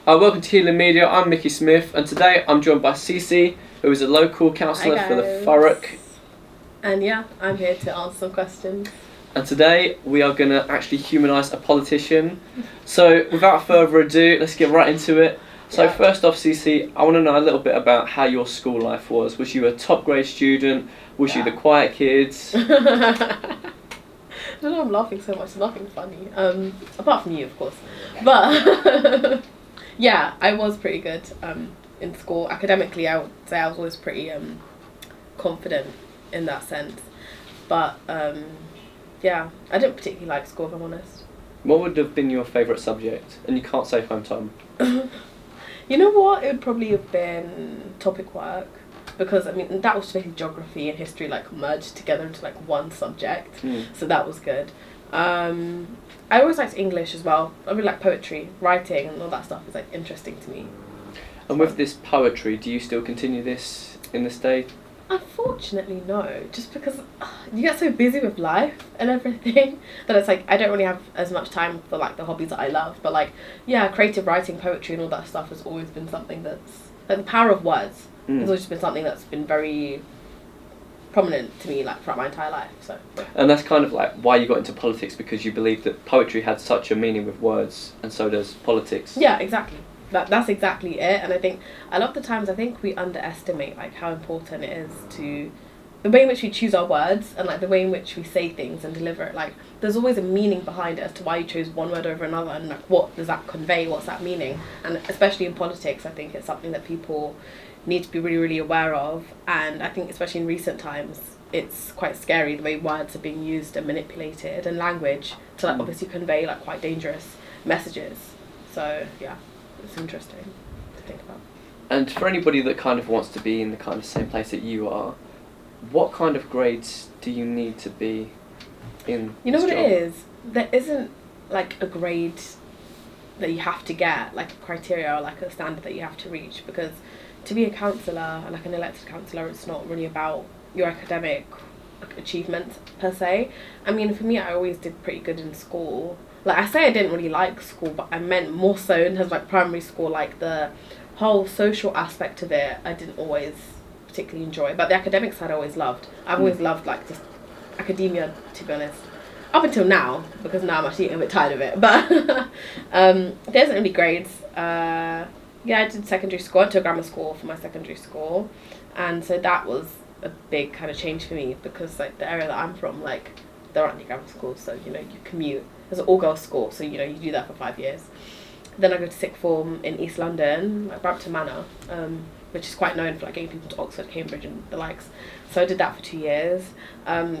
Welcome to Humanising. I'm Mickey Smith, and today I'm joined by Cici, who is a local councillor for the Thurrock. And yeah, I'm here to answer some questions. And today we are going to actually humanise a politician. So without further ado, let's get right into it. So first off, Cici, I want to know a little bit about how your school life was. Was you a top grade student? Was you the quiet kids? I don't know, I'm laughing so much, there's nothing funny. Apart from you, of course. But yeah, I was pretty good in school. Academically, I would say I was always pretty confident in that sense. But yeah, I didn't particularly like school, if I'm honest. What would have been your favourite subject? And you can't say home time. You know what? It would probably have been topic work. Because, I mean, that was basically geography and history, like, merged together into, like, one subject. So that was good. I always liked English as well. I really like poetry, writing, and all that stuff is, like, interesting to me. And with this poetry, do you still continue this in this day? Unfortunately, no. Just because you get so busy with life and everything that it's, like, I don't really have as much time for, like, the hobbies that I love. But, like, yeah, creative writing, poetry, and all that stuff has always been something that's, like, the power of words. It's always been something that's been very prominent to me, like, throughout my entire life. So. And that's kind of like why you got into politics, because you believe that poetry had such a meaning with words, and so does politics. Yeah, exactly. That's exactly it. And I think a lot of the times, I think we underestimate, like, how important it is to the way in which we choose our words and, like, the way in which we say things and deliver it. Like, there's always a meaning behind it as to why you chose one word over another, and, like, what does that convey? What's that meaning? And especially in politics, I think it's something that people need to be really, really aware of. And I think especially in recent times, it's quite scary the way words are being used and manipulated, and language to, like, obviously convey, like, quite dangerous messages. So yeah, it's interesting to think about. And for anybody that kind of wants to be in the kind of same place that you are, what kind of grades do you need to be in? You know what job? it is? There isn't, like, a grade that you have to get, like a criteria or like a standard that you have to reach, because to be a councillor, like an elected councillor, it's not really about your academic achievements per se. I mean, for me, I always did pretty good in school. Like, I say I didn't really like school, but I meant more so in terms of, like, primary school, like the whole social aspect of it, I didn't always particularly enjoy. But the academic side I always loved. I've always loved, like, just academia, to be honest. Up until now, because now I'm actually getting a bit tired of it. But there isn't really grades. Yeah, I did secondary school. I went to a grammar school for my secondary school, and so that was a big kind of change for me, because, like, the area that I'm from, like, there aren't any grammar schools, so, you know, you commute. There's an all-girls school, so, you know, you do that for 5 years. Then I go to sixth form in East London, like Brampton Manor, which is quite known for, like, getting people to Oxford, Cambridge, and the likes. So I did that for 2 years.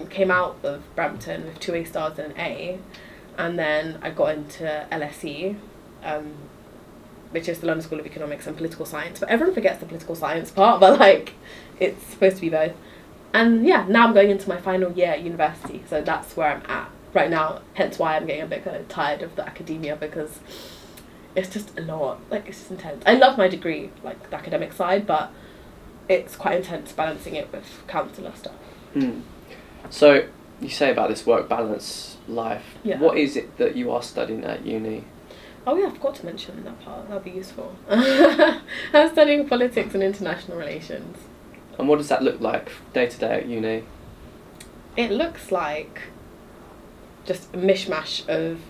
Came out of Brampton with 2 A stars and an A, and then I got into LSE. Which is the London School of Economics and Political Science. But everyone forgets the political science part, but, like, it's supposed to be both. And yeah, now I'm going into my final year at university, so that's where I'm at right now, hence why I'm getting a bit kind of tired of the academia, because it's just a lot, like, it's just intense. I love my degree, like, the academic side, but it's quite intense balancing it with councillor stuff. So, you say about this work balance life, Yeah. What is it that you are studying at uni? Oh yeah, I forgot to mention that part. That'd be useful. I'm studying politics and international relations. And what does that look like day to day at uni? It looks like just a mishmash of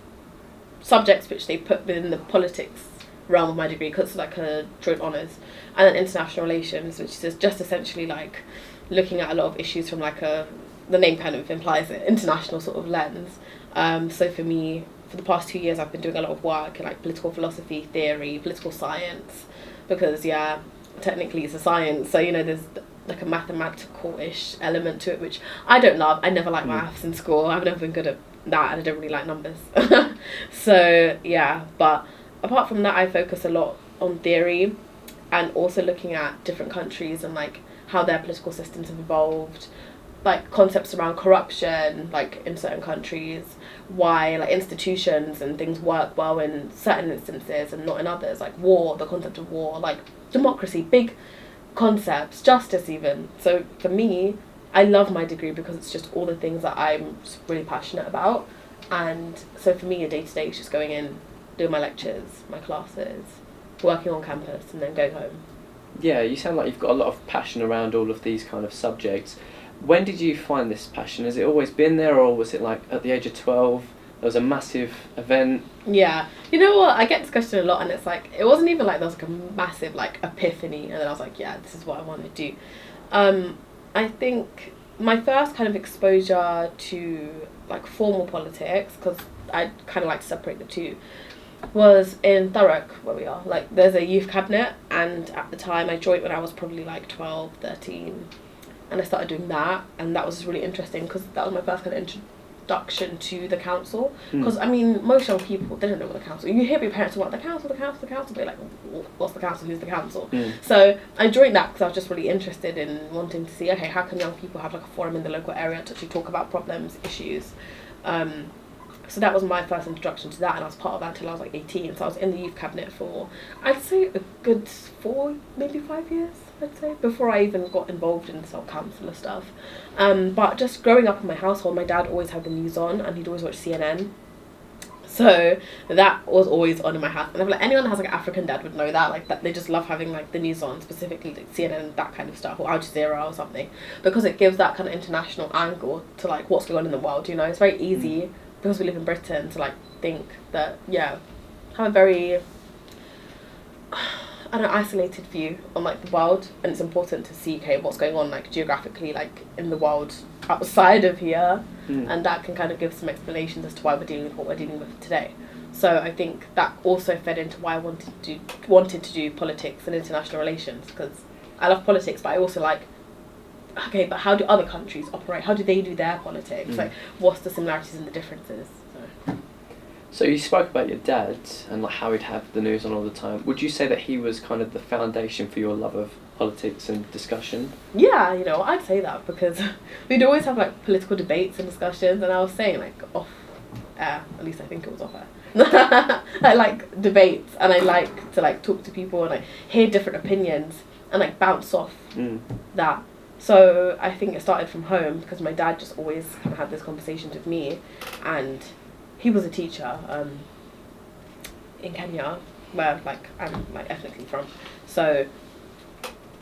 subjects which they put within the politics realm of my degree, because it's like a joint honours, and then international relations, which is just essentially like looking at a lot of issues from, like, the name kind of implies it, international sort of lens. So for me, for the past 2 years, I've been doing a lot of work in, like, political philosophy, theory, political science, because, yeah, technically it's a science, so, you know, there's, like, a mathematical-ish element to it, which I don't love. I never liked maths in school. I've never been good at that, and I don't really like numbers. So, yeah, but apart from that, I focus a lot on theory, and also looking at different countries and, like, how their political systems have evolved, like, concepts around corruption, like, in certain countries, why, like, institutions and things work well in certain instances and not in others, like war, the concept of war, like democracy, big concepts, justice even. So for me, I love my degree because it's just all the things that I'm really passionate about. And so for me, a day-to-day is just going in, doing my lectures, my classes, working on campus and then going home. Yeah, you sound like you've got a lot of passion around all of these kind of subjects. When did you find this passion? Has it always been there, or was it like at the age of 12, there was a massive event? Yeah. You know what? I get this question a lot, and it's like, it wasn't even like there was like a massive like epiphany, and then I was like, yeah, this is what I want to do. I think my first kind of exposure to like formal politics, because I kind of like to separate the two, was in Thurrock, where we are. Like, there's a youth cabinet, and at the time I joined when I was probably like 12, 13, and I started doing that, and that was really interesting because that was my first kind of introduction to the council. Because I mean, most young people, they don't know what the council. You hear your parents talk about the council, but you're like, what's the council? Who's the council? So I joined that because I was just really interested in wanting to see, okay, how can young people have like a forum in the local area to actually talk about problems, issues. So that was my first introduction to that, and I was part of that until I was like 18. So I was in the youth cabinet for, I'd say, a good 4, maybe 5 years, I'd say, before I even got involved in some councillor stuff. But just growing up in my household, my dad always had the news on, and he'd always watch CNN. So that was always on in my house. And I feel like anyone that has like an African dad would know that, like that they just love having like the news on, specifically like CNN, that kind of stuff, or Al Jazeera or something, because it gives that kind of international angle to like what's going on in the world, you know. It's very easy, because we live in Britain, to like think that, yeah, have a very isolated view on like the world, and it's important to see, okay, what's going on like geographically, like in the world outside of here, and that can kind of give some explanations as to why we're dealing with what we're dealing with today. So I think that also fed into why I wanted to do politics and international relations, because I love politics, but I also like, okay, but how do other countries operate? How do they do their politics? Like, what's the similarities and the differences? So you spoke about your dad and like how he'd have the news on all the time. Would you say that he was kind of the foundation for your love of politics and discussion? Yeah, you know, I'd say that, because we'd always have like political debates and discussions, and I was saying like off air, at least I think it was off air. I like debates, and I like to like talk to people and like hear different opinions and like bounce off that. So I think it started from home, because my dad just always kind of had these conversations with me, and he was a teacher in Kenya, where like I'm like ethnically from. So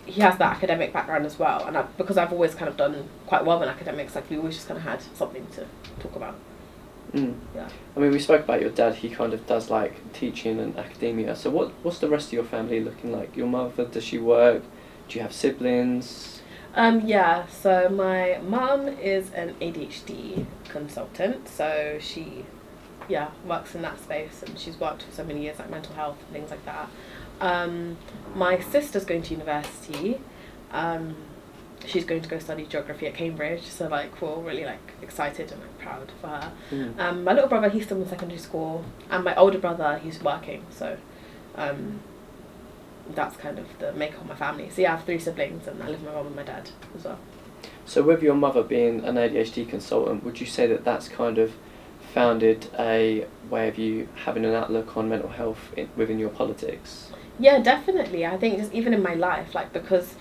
he has that academic background as well, and because I've always kind of done quite well in academics, like we always just kind of had something to talk about. Yeah. I mean, we spoke about your dad. He kind of does like teaching and academia. So what's the rest of your family looking like? Your mother, does she work? Do you have siblings? Yeah, so my mum is an ADHD consultant, so she, works in that space, and she's worked for so many years, like mental health and things like that. My sister's going to university. She's going to go study geography at Cambridge, so like we're all really like excited and like proud for her. My little brother, he's still in secondary school, and my older brother, he's working, so that's kind of the makeup of my family. So yeah, I have 3 siblings, and I live with my mum and my dad as well. So with your mother being an ADHD consultant, would you say that that's kind of founded a way of you having an outlook on mental health within your politics? Yeah, definitely. I think just even in my life, like, because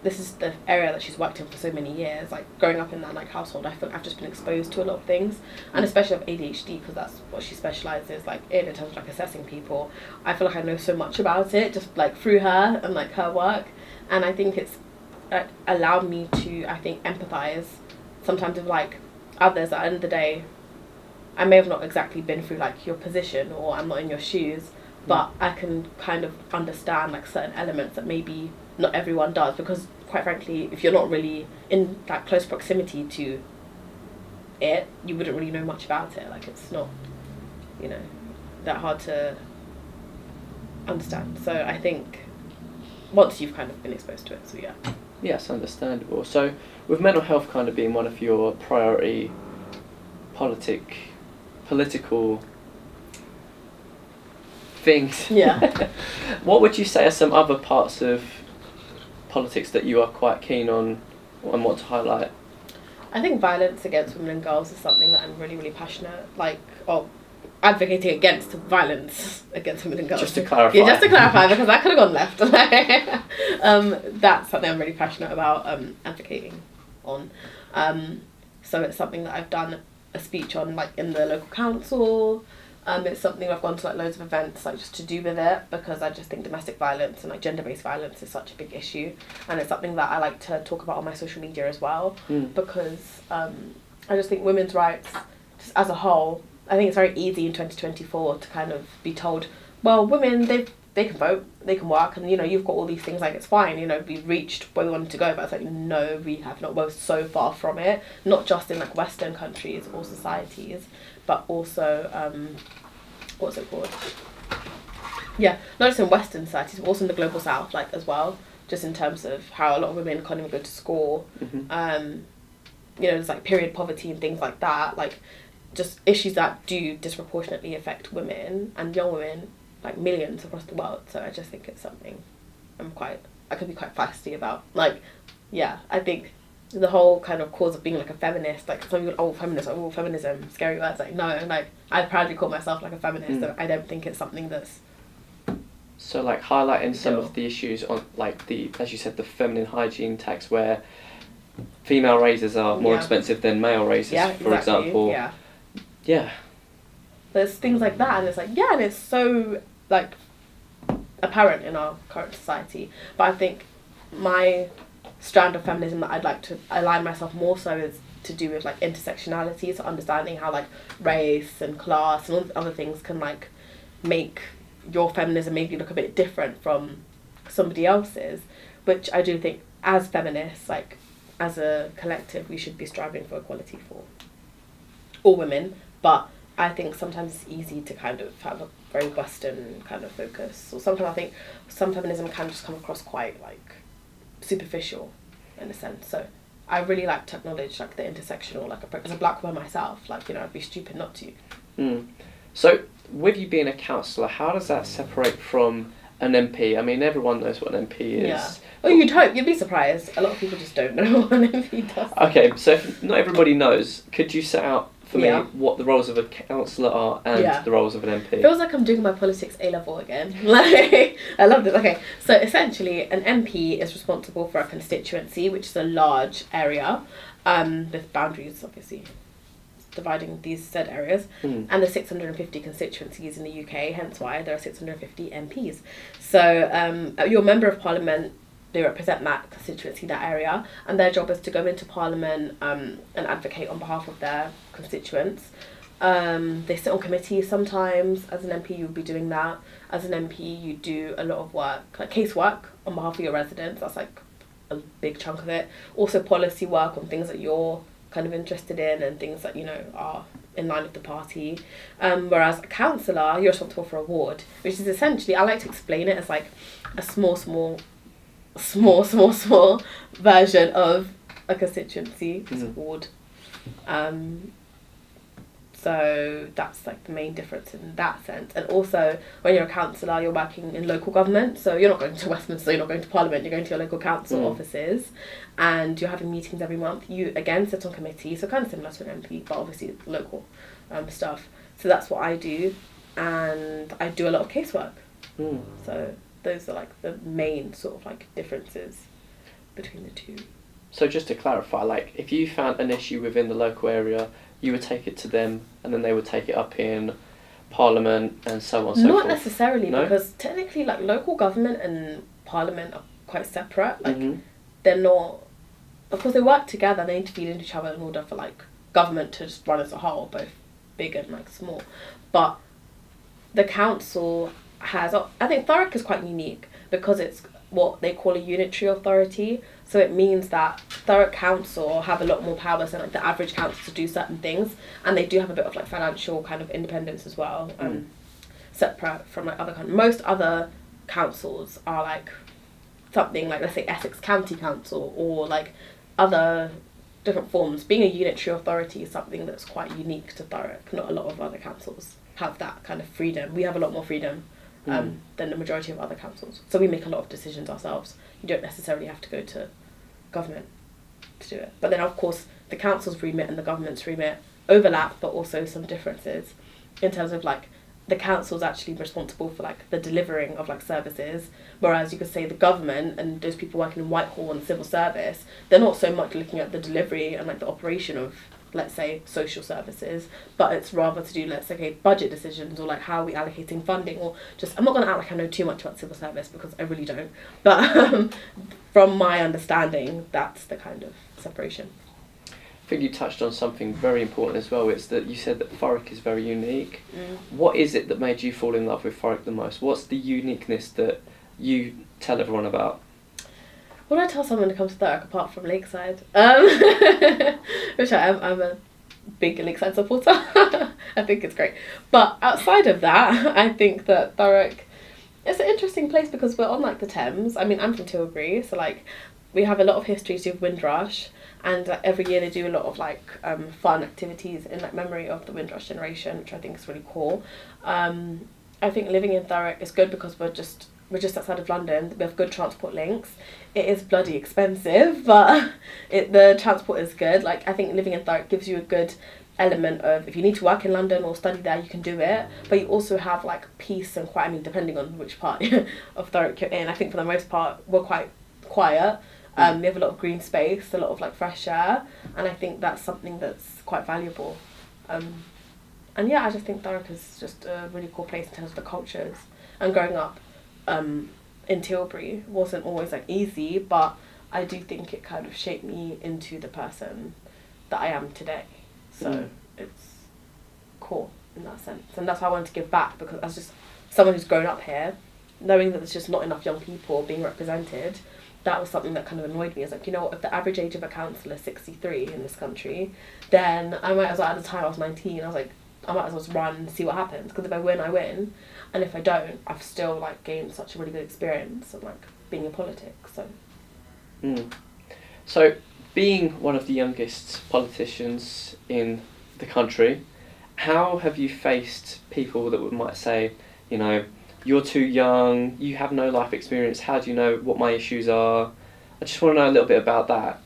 this is the area that she's worked in for so many years, like growing up in that like household, I feel like I've just been exposed to a lot of things, and especially of ADHD, because that's what she specialises like in terms of like assessing people. I feel like I know so much about it just like through her and like her work, and I think it's allowed me to, I think, empathise sometimes with like others. At the end of the day, I may have not exactly been through like your position, or I'm not in your shoes, but I can kind of understand like certain elements that maybe not everyone does, because quite frankly, if you're not really in that close proximity to it, you wouldn't really know much about it. Like, it's not, you know, that hard to understand. So I think once you've kind of been exposed to it, so yeah. Yes, understandable. So with mental health kind of being one of your priority political things, what would you say are some other parts of politics that you are quite keen on and want to highlight? I think violence against women and girls is something that I'm really, really passionate, like, advocating against violence against women and girls. Just to clarify. Yeah, just to clarify, because I could have gone left. That's something I'm really passionate about advocating on. So it's something that I've done a speech on, like in the local council. It's something I've gone to like loads of events like just to do with it, because I just think domestic violence and like gender-based violence is such a big issue, and it's something that I like to talk about on my social media as well, because I just think women's rights just as a whole, I think it's very easy in 2024 to kind of be told, well, women, they can vote, they can work, and you know, you've got all these things, like it's fine, you know, we've reached where we wanted to go, but it's like, no, we have not. We're so far from it, not just in like Western countries or societies, but also what's it called? Yeah, not just in Western societies, but also in the global South, like as well. Just in terms of how a lot of women can't even go to school. You know, there's like period poverty and things like that. Like, just issues that do disproportionately affect women and young women, like millions across the world. So I just think it's something I could be quite feisty about. Like, yeah, I think the whole kind of cause of being like a feminist, like some people, feminism, scary words, like no, like I proudly call myself like a feminist, and I don't think it's something that's... So like highlighting some of the issues on like the, as you said, the feminine hygiene tax, where female razors are more expensive than male razors, for example. Yeah. There's things like that, and it's like, and it's so like apparent in our current society. But I think my strand of feminism that I'd like to align myself more so is to do with like intersectionality, so understanding how like race and class and all other things can like make your feminism maybe look a bit different from somebody else's, which I do think as feminists, like as a collective, we should be striving for equality for all women. But I think sometimes it's easy to kind of have a very Western kind of focus, or sometimes I think some feminism can just come across quite like superficial in a sense. So I really like to acknowledge like the intersectional, like as a black woman myself, like, you know, I'd be stupid not to. So with you being a councillor, how does that separate from an MP? I mean, everyone knows what an MP is. Yeah. Oh, you'd be surprised. A lot of people just don't know what an MP does. Okay, so if not everybody knows, could you set out for me what the roles of a councillor are and the roles of an MP? Feels like I'm doing my politics A-level again. Like, I love this. Okay, so essentially an MP is responsible for a constituency, which is a large area, with boundaries obviously dividing these said areas, and there's 650 constituencies in the UK, hence why there are 650 MPs. So you're a member of Parliament, they represent that constituency, that area, and their job is to go into Parliament and advocate on behalf of their constituents. They sit on committees sometimes. As an MP, you'll be doing that. As an MP, you do a lot of work, like casework on behalf of your residents. That's like a big chunk of it. Also policy work on things that you're kind of interested in and things that, you know, are in line with the party. Whereas a councillor, you're responsible for a ward, which is essentially, I like to explain it as like a small version of a constituency. It's a ward. So that's like the main difference in that sense. And also when you're a councillor, you're working in local government, so you're not going to Westminster, you're not going to Parliament, you're going to your local council offices, and you're having meetings every month. You again sit on committee, so kind of similar to an MP, but obviously local stuff. So that's what I do, and I do a lot of casework. So those are like the main sort of like differences between the two. So just to clarify, like if you found an issue within the local area, you would take it to them and then they would take it up in Parliament and so on and so forth? Not necessarily, because technically like local government and Parliament are quite separate. Like they're not, of course they work together, they need to feed into each other in order for like government to just run as a whole, both big and like small. But the council has, I think Thurrock is quite unique because it's what they call a unitary authority. So it means that Thurrock Council have a lot more power than like the average council to do certain things, and they do have a bit of like financial kind of independence as well, separate from like other most other councils are like something like, let's say Essex County Council or like other different forms. Being a unitary authority is something that's quite unique to Thurrock. Not a lot of other councils have that kind of freedom. We have a lot more freedom than the majority of other councils. So we make a lot of decisions ourselves. You don't necessarily have to go to government to do it. But then of course the council's remit and the government's remit overlap, but also some differences in terms of like the council's actually responsible for like the delivering of like services, whereas you could say the government and those people working in Whitehall and civil service, they're not so much looking at the delivery and like the operation of let's say, social services, but it's rather to do, let's say, okay, budget decisions, or like how are we allocating funding, or just, I'm not going to act like I know too much about civil service because I really don't, but from my understanding, that's the kind of separation. I think you touched on something very important as well. It's that you said that Thurrock is very unique. What is it that made you fall in love with Thurrock the most? What's the uniqueness that you tell everyone about? What do I tell someone to come to Thurrock apart from Lakeside? Which I am. I'm a big Lakeside supporter. I think it's great. But outside of that, I think that Thurrock is an interesting place because we're on like the Thames. I mean, I'm from Tilbury, so like we have a lot of history to do with Windrush, and every year they do a lot of like fun activities in like memory of the Windrush generation, which I think is really cool. I think living in Thurrock is good because we're just outside of London. We have good transport links. It is bloody expensive, but the transport is good. Like, I think living in Thurrock gives you a good element of, if you need to work in London or study there, you can do it. But you also have like peace and quiet. I mean, depending on which part of Thurrock you're in. I think for the most part we're quite quiet. We have a lot of green space, a lot of like fresh air, and I think that's something that's quite valuable. And yeah, I just think Thurrock is just a really cool place in terms of the cultures. And growing up in Tilbury wasn't always like easy, but I do think it kind of shaped me into the person that I am today. So it's cool in that sense, and that's why I wanted to give back, because as just someone who's grown up here, knowing that there's just not enough young people being represented, that was something that kind of annoyed me. It's like, you know what, if the average age of a councillor is 63 in this country, then I might as well, at the time I was 19, I was like, I might as well just run and see what happens, because if I win, I win, and if I don't, I've still like gained such a really good experience of like being in politics. So So being one of the youngest politicians in the country, how have you faced people that might say, you know, you're too young, you have no life experience, how do you know what my issues are? I just want to know a little bit about that.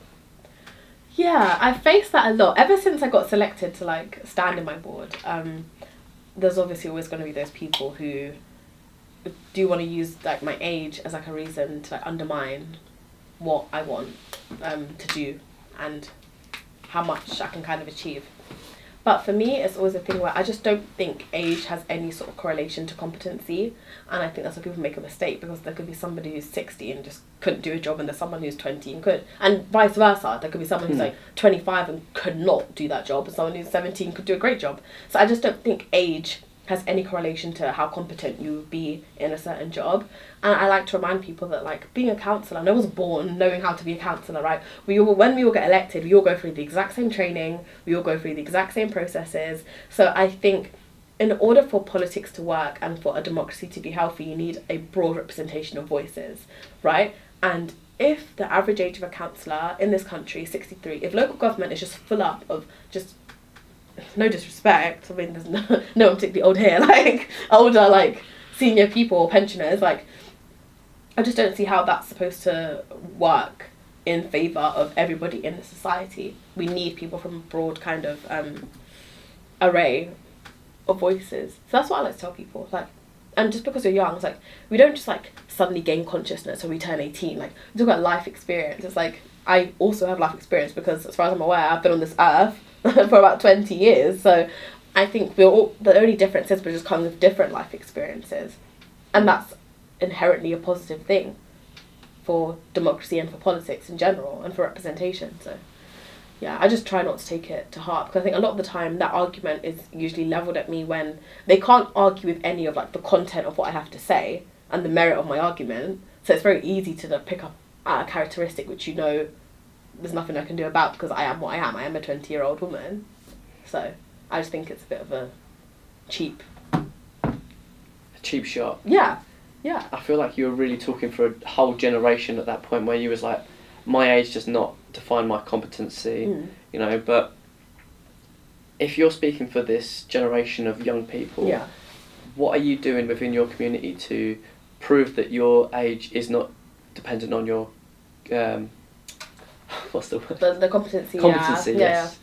Yeah, I've faced that a lot. Ever since I got selected to like stand in my board, there's obviously always going to be those people who do want to use like my age as like a reason to like undermine what I want to do and how much I can kind of achieve. But for me, it's always a thing where I just don't think age has any sort of correlation to competency. And I think that's why people make a mistake, because there could be somebody who's 60 and just couldn't do a job, and there's someone who's 20 and could. And vice versa. There could be someone who's like 25 and could not do that job, and someone who's 17 could do a great job. So I just don't think age has any correlation to how competent you would be in a certain job. And I like to remind people that like being a councillor, no one's born knowing how to be a councillor, right? When we all get elected, we all go through the exact same training, we all go through the exact same processes. So I think in order for politics to work and for a democracy to be healthy, you need a broad representation of voices, right? And if the average age of a councillor in this country is 63, if local government is just full up of just, no disrespect, I mean, there's no one particularly old here, like older, like senior people, pensioners, like I just don't see how that's supposed to work in favour of everybody in the society. We need people from a broad kind of array of voices. So that's what I like to tell people, like, and just because you're young, it's like, we don't just like suddenly gain consciousness when we turn 18, like we talk about life experience. It's like, I also have life experience because as far as I'm aware, I've been on this earth for about 20 years, so I think we're all, the only difference is we just come with different life experiences, and that's inherently a positive thing for democracy and for politics in general and for representation. So yeah, I just try not to take it to heart, because I think a lot of the time that argument is usually levelled at me when they can't argue with any of like the content of what I have to say and the merit of my argument, so it's very easy to pick up at a characteristic which, you know, there's nothing I can do about, because I am what I am. I am a 20-year-old woman. So I just think it's a bit of a cheap shot. Yeah. I feel like you were really talking for a whole generation at that point, where you was like, my age does not define my competency, you know, but if you're speaking for this generation of young people, what are you doing within your community to prove that your age is not dependent on your what's the word? The competency. Yes.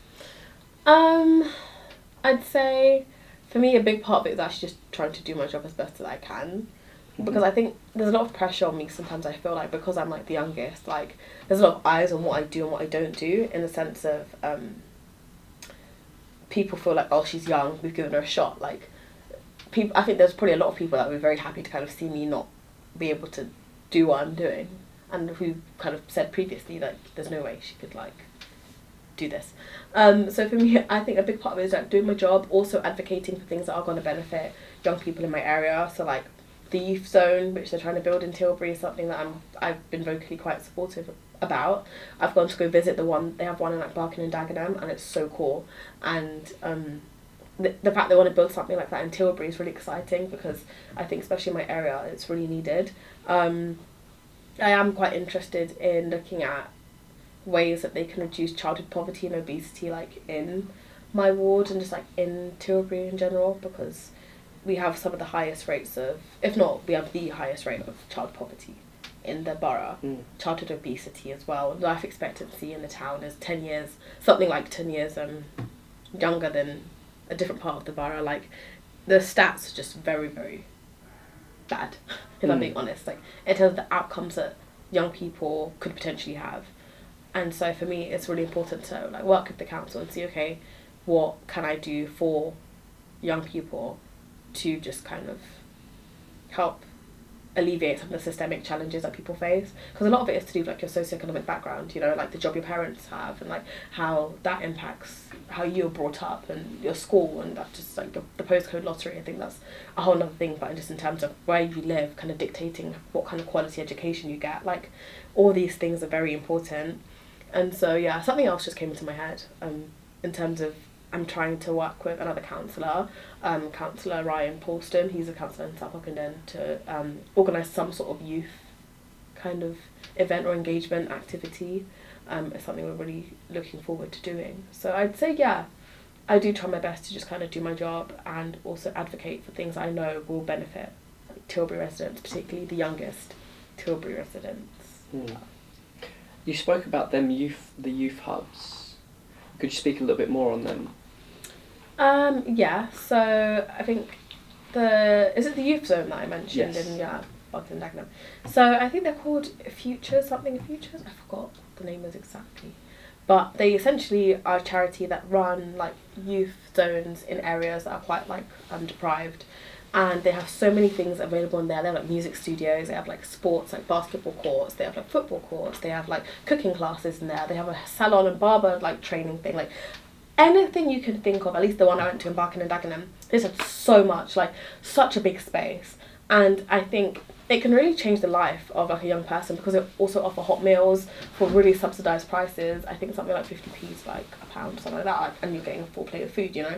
I'd say for me a big part of it is actually just trying to do my job as best as I can, because I think there's a lot of pressure on me sometimes. I feel like, because I'm like the youngest, like there's a lot of eyes on what I do and what I don't do, in the sense of people feel like, oh, she's young, we've given her a shot. Like, people, I think there's probably a lot of people that were very happy to kind of see me not be able to do what I'm doing, and who kind of said previously, like, there's no way she could, like, do this. So for me, I think a big part of it is like doing my job, also advocating for things that are going to benefit young people in my area. So like the youth zone, which they're trying to build in Tilbury, is something that I've been vocally quite supportive about. I've gone to go visit they have one in like Barking and Dagenham, and it's so cool. And the fact they want to build something like that in Tilbury is really exciting, because I think especially in my area it's really needed. I am quite interested in looking at ways that they can reduce childhood poverty and obesity, like in my ward and just like in Tilbury in general, because we have some of the highest rates of, if not, we have the highest rate of child poverty in the borough. Childhood obesity as well. Life expectancy in the town is 10 years, something like 10 years younger than a different part of the borough. Like, the stats are just very, very bad, if I'm being honest, like in terms of the outcomes that young people could potentially have. And so for me, it's really important to like work with the council and see, okay, what can I do for young people to just kind of help alleviate some of the systemic challenges that people face, because a lot of it is to do with like your socioeconomic background, you know, like the job your parents have, and like how that impacts how you were brought up and your school, and that's just like the postcode lottery. I think that's a whole other thing, but just in terms of where you live, kind of dictating what kind of quality education you get, like all these things are very important. And so yeah, something else just came into my head in terms of I'm trying to work with another councillor, Councillor Ryan Paulston. He's a councillor in South Ockenden, to organise some sort of youth kind of event or engagement activity. It's something we're really looking forward to doing. So I'd say, yeah, I do try my best to just kind of do my job and also advocate for things I know will benefit Tilbury residents, particularly the youngest Tilbury residents. You spoke about the youth hubs. Could you speak a little bit more on them? Yeah, so I think is it the youth zone that I mentioned? Yes. In Barking and Dagenham. So I think they're called Futures. I forgot the name is exactly. But they essentially are a charity that run like youth zones in areas that are quite like deprived. And they have so many things available in there. They have like music studios, they have like sports, like basketball courts, they have like football courts, they have like cooking classes in there, they have a salon and barber like training thing, like anything you can think of. At least the one I went to in Barking and Dagenham, there's like so much, like such a big space. And I think it can really change the life of like a young person, because it also offer hot meals for really subsidised prices. I think something like 50p is like £1, something like that, and you're getting a full plate of food, you know.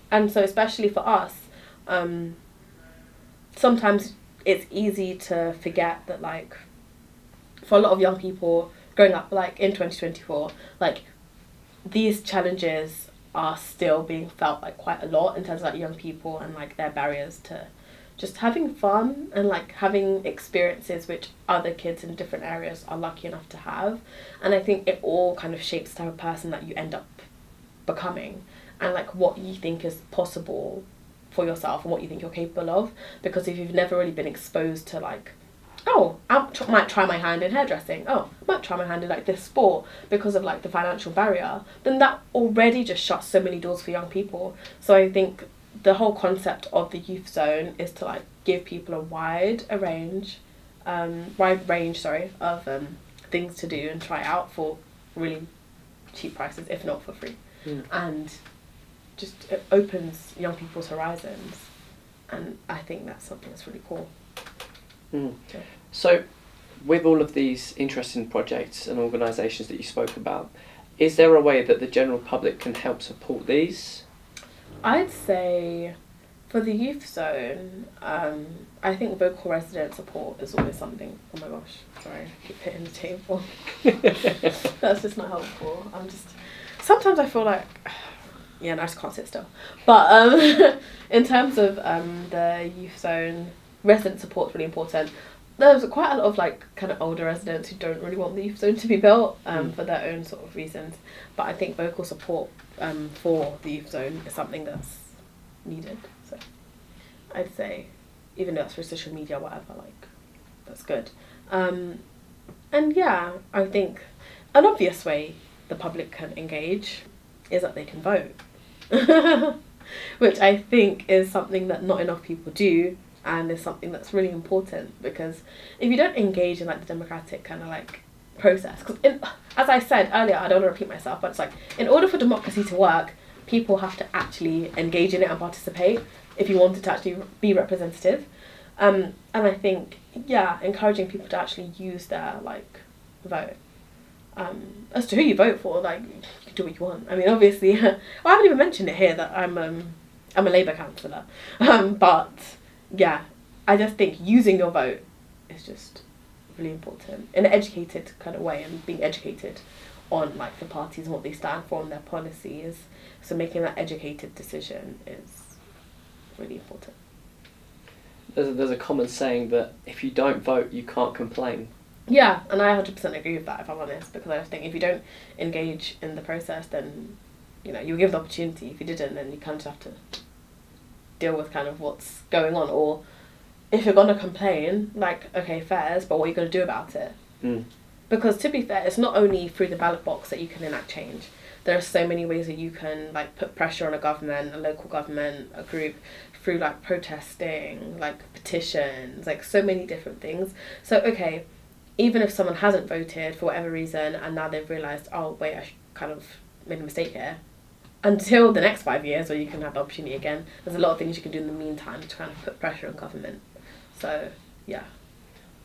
And so especially for us, sometimes it's easy to forget that, like, for a lot of young people growing up, like, in 2024, like, these challenges are still being felt, like, quite a lot in terms of, like, young people and, like, their barriers to just having fun and, like, having experiences which other kids in different areas are lucky enough to have. And I think it all kind of shapes the type of person that you end up becoming, and, like, what you think is possible for yourself and what you think you're capable of. Because if you've never really been exposed to, like, oh, I might try my hand in hairdressing, oh, I might try my hand in like this sport, because of like the financial barrier, then that already just shuts so many doors for young people. So I think the whole concept of the youth zone is to like give people a wide range of things to do and try out for really cheap prices, if not for free. And just it opens young people's horizons, and I think that's something that's really cool. Yeah. So with all of these interesting projects and organisations that you spoke about, is there a way that the general public can help support these? I'd say for the youth zone, I think vocal resident support is always something. Oh my gosh, sorry, I keep hitting the table. That's just not helpful. Sometimes I feel like, yeah, no, I just can't sit still. But in terms of the youth zone, resident support is really important. There's quite a lot of like kind of older residents who don't really want the youth zone to be built for their own sort of reasons. But I think vocal support for the youth zone is something that's needed. So I'd say, even though that's for social media, whatever, like that's good. And yeah, I think an obvious way the public can engage is that they can vote. which I think is something that not enough people do, and is something that's really important, because if you don't engage in like the democratic kind of like process, because as I said earlier, I don't want to repeat myself, but it's like, in order for democracy to work, people have to actually engage in it and participate if you want it to actually be representative. And I think, yeah, encouraging people to actually use their like vote. As to who you vote for, like, you can do what you want. I mean, obviously, well, I haven't even mentioned it here that I'm a Labour councillor, but yeah, I just think using your vote is just really important in an educated kind of way, and being educated on like the parties and what they stand for and their policies. So making that educated decision is really important. There's a common saying that if you don't vote, you can't complain. Yeah, and I 100% agree with that, if I'm honest, because I just think if you don't engage in the process, then, you know, you'll give the opportunity. If you didn't, then you kind of have to deal with kind of what's going on. Or if you're going to complain, like, okay, fairs, but what are you going to do about it? Because to be fair, it's not only through the ballot box that you can enact change. There are so many ways that you can like put pressure on a government, a local government, a group, through like protesting, like petitions, like so many different things. So okay, even if someone hasn't voted for whatever reason, and now they've realised, oh wait, I kind of made a mistake here, until the next 5 years where you can have the opportunity again, there's a lot of things you can do in the meantime to kind of put pressure on government. So yeah.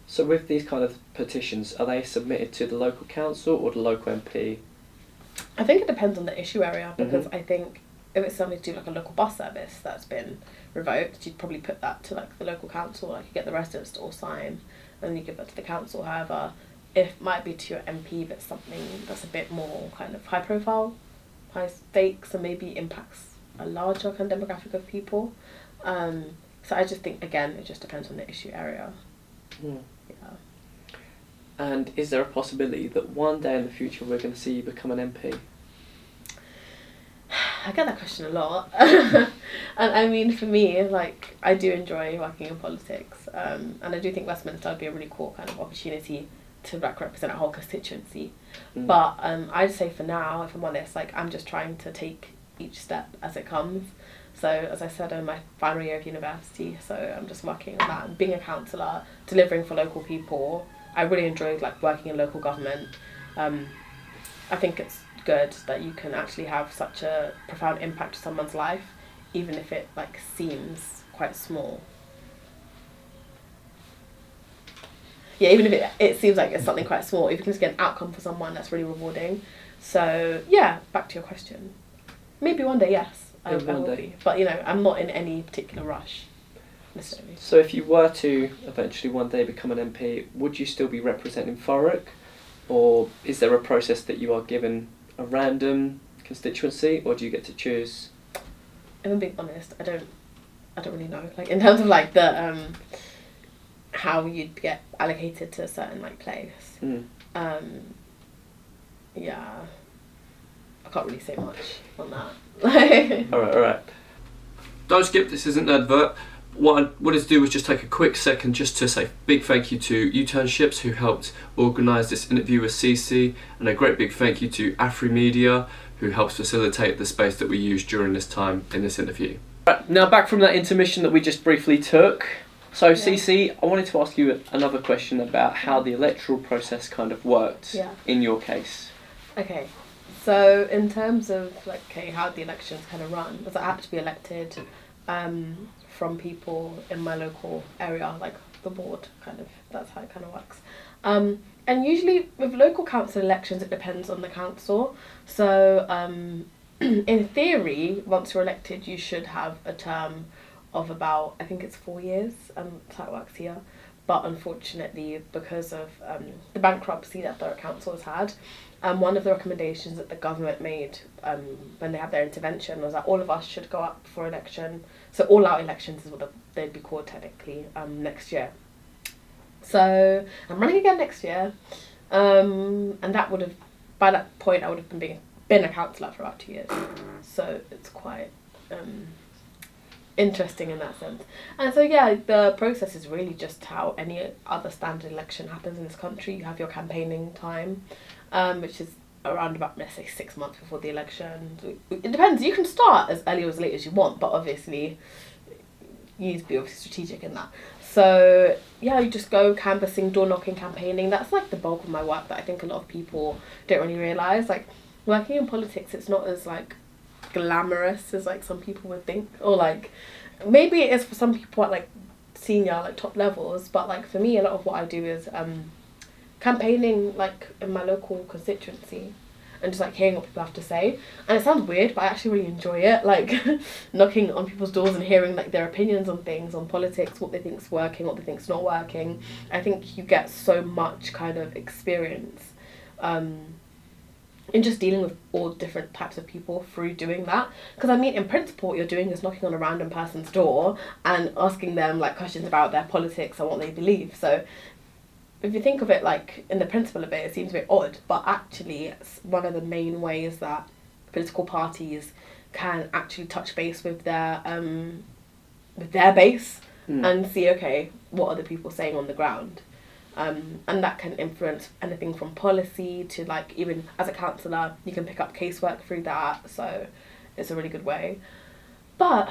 So with these kind of petitions, are they submitted to the local council or the local MP? I think it depends on the issue area, because I think if it's something to do like a local bus service that's been revoked, you'd probably put that to like the local council, like you get the residents to all sign and then you give that to the council. However, if it might be to your MP, but something that's a bit more kind of high profile, high stakes, and maybe impacts a larger kind of demographic of people. So I just think, again, it just depends on the issue area. Yeah. And is there a possibility that one day in the future we're going to see you become an MP? I get that question a lot. And I mean, for me, like, I do enjoy working in politics. And I do think Westminster would be a really cool kind of opportunity to like represent a whole constituency. But I'd say for now, if I'm honest, like, I'm just trying to take each step as it comes. So as I said, I'm in my final year of university, so I'm just working on that and being a councillor, delivering for local people. I really enjoyed like working in local government. I think it's good that you can actually have such a profound impact to someone's life, even if it like seems quite small. Yeah, even if it seems like it's something quite small, if you can just get an outcome for someone, that's really rewarding. So yeah, back to your question. Maybe one day, yes. I will be. But, you know, I'm not in any particular rush, necessarily. So if you were to eventually one day become an MP, would you still be representing Thurrock? Or is there a process that you are given a random constituency, or do you get to choose? If I'm being honest, I don't really know. Like, in terms of, like, the, how you'd get allocated to a certain, like, place. Yeah. I can't really say much on that. Alright. Don't skip, this isn't an advert. What I wanted to do was just take a quick second just to say big thank you to UNTURNSHIPS, who helped organise this interview with Cici, and a great big thank you to AFRIMEDIA, who helps facilitate the space that we used during this time in this interview. Right, now back from that intermission that we just briefly took. So Cici, I wanted to ask you another question about how the electoral process kind of worked in your case. Okay. So in terms of like, okay, how the elections kind of run, was I had to be elected from people in my local area, like the ward, kind of, that's how it kind of works. And usually with local council elections, it depends on the council. So in theory, once you're elected, you should have a term of about, I think it's 4 years, that's how it works here. But unfortunately, because of the bankruptcy that Thurrock Council has had, one of the recommendations that the government made when they had their intervention was that all of us should go up for election. So all-out elections is what they'd be called technically next year. So I'm running again next year, and that would have, by that point, I would have been a councillor for about 2 years. So it's quite interesting in that sense. And so yeah, the process is really just how any other standard election happens in this country. You have your campaigning time, which is around about, let's say, 6 months before the election. It depends. You can start as early or as late as you want, but obviously you need to be obviously strategic in that. So yeah, you just go canvassing, door knocking, campaigning. That's like the bulk of my work that I think a lot of people don't really realise. Like, working in politics, it's not as like glamorous as like some people would think, or like maybe it is for some people at like senior, like top levels, but like for me, a lot of what I do is campaigning like in my local constituency and just like hearing what people have to say. And it sounds weird, but I actually really enjoy it, like knocking on people's doors and hearing like their opinions on things, on politics, what they think's working, what they think's not working. I think you get so much kind of experience in just dealing with all different types of people through doing that. Because I mean, in principle, what you're doing is knocking on a random person's door and asking them like questions about their politics and what they believe. So if you think of it like in the principle of it, it seems a bit odd, but actually it's one of the main ways that political parties can actually touch base with their base and see, okay, what are the people saying on the ground. And that can influence anything from policy to like, even as a councillor, you can pick up casework through that. So it's a really good way. But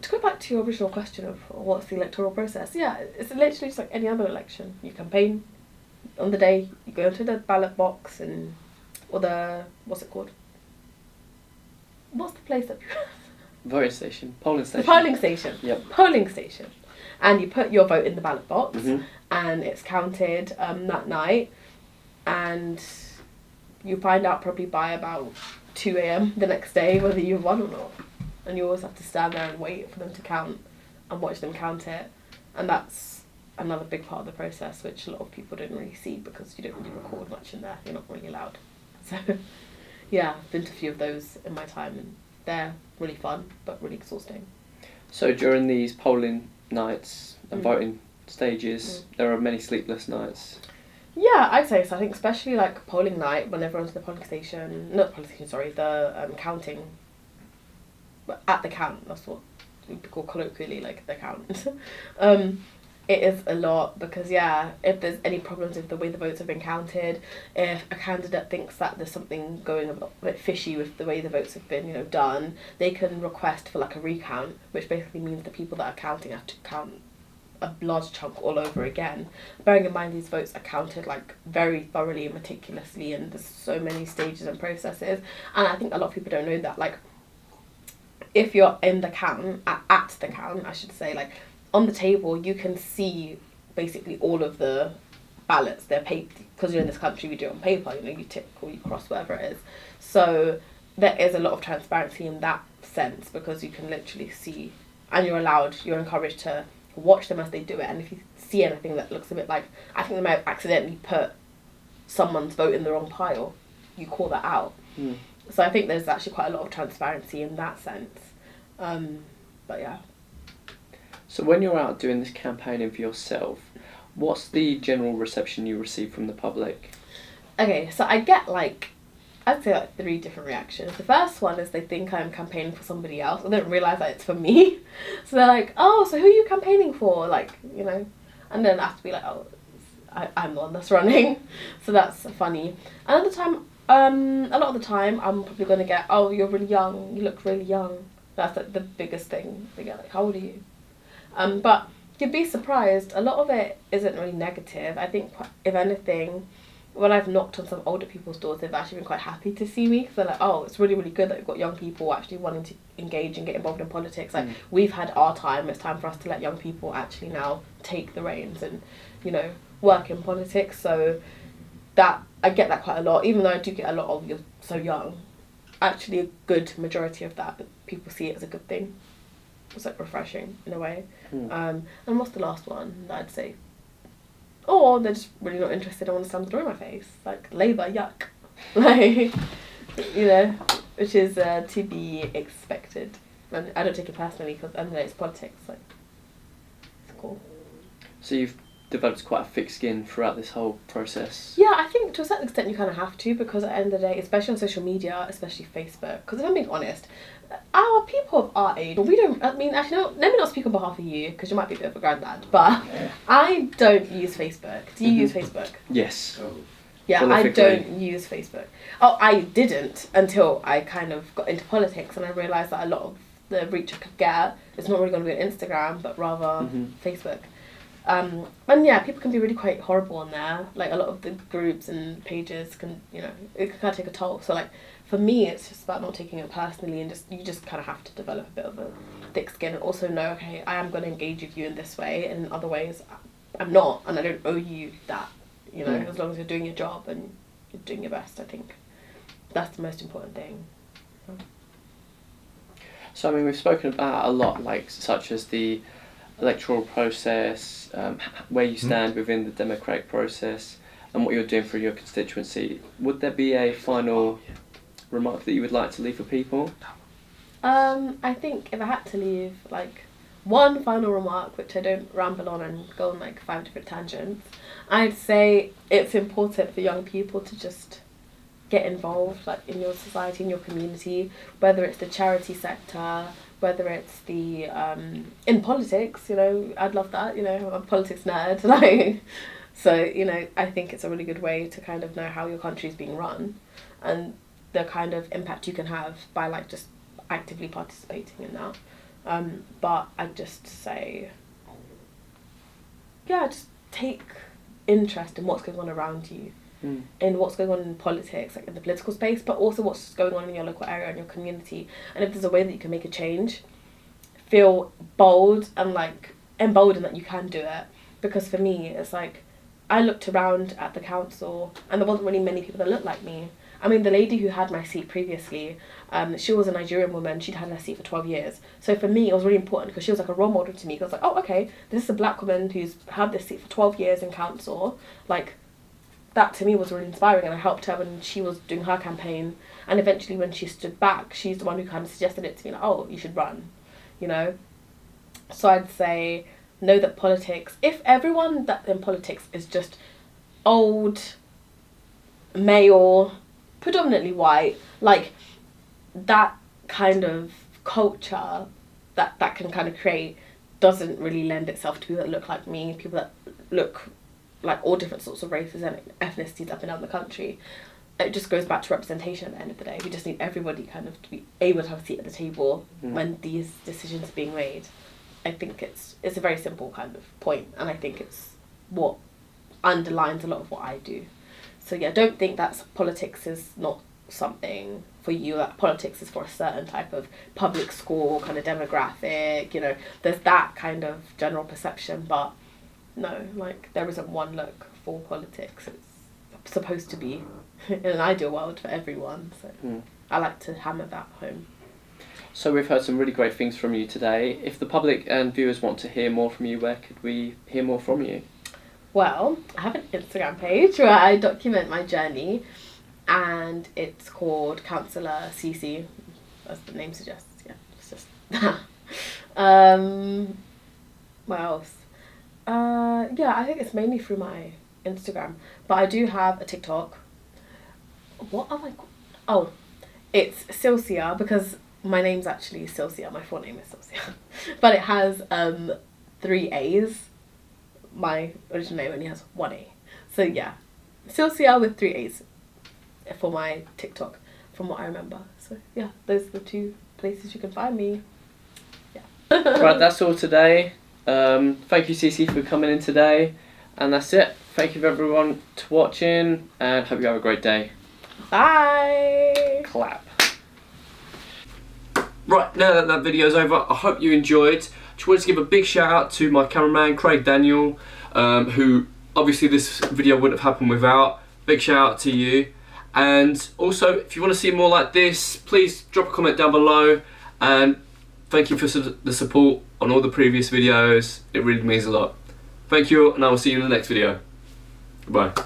to go back to your original question of what's the electoral process, yeah, it's literally just like any other election. You campaign on the day, you go into the ballot box or the, what's it called? What's the place that people... Voting station, polling station. The polling station. Yep. Polling station. And you put your vote in the ballot box, and it's counted that night, and you find out probably by about 2 a.m. the next day whether you've won or not. And you always have to stand there and wait for them to count and watch them count it. And that's another big part of the process, which a lot of people don't really see because you don't really record much in there. You're not really allowed. So yeah, I've been to a few of those in my time, and they're really fun but really exhausting. So during these polling nights and voting stages, there are many sleepless nights. Yeah, I'd say so. I think especially like polling night, when everyone's in the polling station, not the polling station, sorry, the counting, at the count, that's what we call colloquially like the count. It is a lot because, yeah, if there's any problems with the way the votes have been counted, if a candidate thinks that there's something going a bit fishy with the way the votes have been, done, they can request for like a recount, which basically means the people that are counting have to count a large chunk all over again. Bearing in mind these votes are counted like very thoroughly and meticulously, and there's so many stages and processes. And I think a lot of people don't know that, like, if you're in the count, at the count, I should say, like, on the table, you can see basically all of the ballots. They're paper, because you're in this country, we do it on paper, you tick or you cross, whatever it is. So there is a lot of transparency in that sense, because you can literally see, and you're encouraged to watch them as they do it. And if you see anything that looks a bit like, I think they might have accidentally put someone's vote in the wrong pile, you call that out. So I think there's actually quite a lot of transparency in that sense. But yeah. So when you're out doing this campaigning for yourself, what's the general reception you receive from the public? Okay, so I get I'd say 3 different reactions. The first one is they think I'm campaigning for somebody else. I don't realise that it's for me. So they're like, oh, so who are you campaigning for? And then I have to be like, oh, I'm the one that's running. So that's funny. Another time, a lot of the time, I'm probably going to get, oh, you're really young. You look really young. That's like the biggest thing. They get like, how old are you? But you'd be surprised, a lot of it isn't really negative. I think, if anything, when I've knocked on some older people's doors, they've actually been quite happy to see me, because they're like, oh, it's really, really good that we've got young people actually wanting to engage and get involved in politics. Like, we've had our time, it's time for us to let young people actually now take the reins and, work in politics. So that, I get that quite a lot, even though I do get a lot of, you're so young. Actually, a good majority of that, but people see it as a good thing. It's like refreshing in a way. And what's the last one that I'd say? Or they're just really not interested. I want to stand through my face. Like, Labour, yuck. Which is to be expected. And I don't take it personally, because at the end of the day, it's politics. Like, it's cool. So you've developed quite a thick skin throughout this whole process? Yeah, I think to a certain extent you kind of have to, because at the end of the day, especially on social media, especially Facebook, because if I'm being honest, our people of our age, we don't, let me not speak on behalf of you, because you might be a bit of a granddad, but I don't use Facebook. Do you use Facebook? Yes. Yeah, I don't use Facebook. Oh, I didn't until I kind of got into politics and I realised that a lot of the reach I could get is not really going to be on Instagram, but rather Facebook. And yeah, people can be really quite horrible on there. Like a lot of the groups and pages can, you know, it can kind of take a toll. So like for me, it's just about not taking it personally and you just kind of have to develop a bit of a thick skin and also know, okay, I am going to engage with you in this way, and in other ways I'm not, and I don't owe you that. You know, as long as you're doing your job and you're doing your best, I think that's the most important thing. So I mean, we've spoken about a lot, like such as the electoral process, where you stand within the democratic process, and what you're doing for your constituency. Would there be a final remark that you would like to leave for people? I think if I had to leave like one final remark, which I don't ramble on and go on like 5 different tangents, I'd say it's important for young people to just get involved like in your society, in your community, whether it's the charity sector, whether it's the in politics, you know, I'd love that, you know, I'm a politics nerd, like, so, you know, I think it's a really good way to kind of know how your country's being run and the kind of impact you can have by like just actively participating in that. But I'd just say, yeah, just take interest in what's going on around you, in what's going on in politics, like in the political space, but also what's going on in your local area and your community. And if there's a way that you can make a change, feel bold and like emboldened that you can do it. Because for me, it's like, I looked around at the council and there wasn't really many people that looked like me. I mean, the lady who had my seat previously, she was a Nigerian woman. She'd had her seat for 12 years. So for me, it was really important because she was like a role model to me. Because I was like, oh, okay, this is a black woman who's had this seat for 12 years in council. Like, that to me was really inspiring, and I helped her when she was doing her campaign. And eventually when she stood back, she's the one who kind of suggested it to me, like, oh, you should run, you know? So I'd say, know that politics, if everyone that in politics is just old, male, predominantly white, like that kind of culture that can kind of create doesn't really lend itself to people that look like me, people that look like all different sorts of races and ethnicities up and down the country. It just goes back to representation at the end of the day. We just need everybody kind of to be able to have a seat at the table when these decisions are being made. I think it's a very simple kind of point, and I think it's what underlines a lot of what I do. So yeah, don't think that politics is not something for you, that politics is for a certain type of public school kind of demographic, you know, there's that kind of general perception, but no, like there isn't one look for politics. It's supposed to be in an ideal world for everyone, so I like to hammer that home. So we've heard some really great things from you today. If the public and viewers want to hear more from you, where could we hear more from you? Well, I have an Instagram page where I document my journey, and it's called Councillor Cici, as the name suggests. Yeah, it's just what else? Yeah, I think it's mainly through my Instagram, but I do have a TikTok. What am I called? Oh, it's Cici, because my name's actually Cici. My full name is Cici, but it has 3 A's. My original name only has 1 A. So yeah, Cici with 3 A's for my TikTok, from what I remember. So yeah, those are the 2 places you can find me. Yeah. Right, that's all today. Thank you, Cici, for coming in today. And that's it. Thank you everyone for watching, and hope you have a great day. Bye. Clap. Right, now that that video's over, I hope you enjoyed. Just wanted to give a big shout out to my cameraman, Craig Daniel, who obviously this video wouldn't have happened without. Big shout out to you. And also, if you want to see more like this, please drop a comment down below. And thank you for the support on all the previous videos. It really means a lot. Thank you, and I will see you in the next video. Goodbye.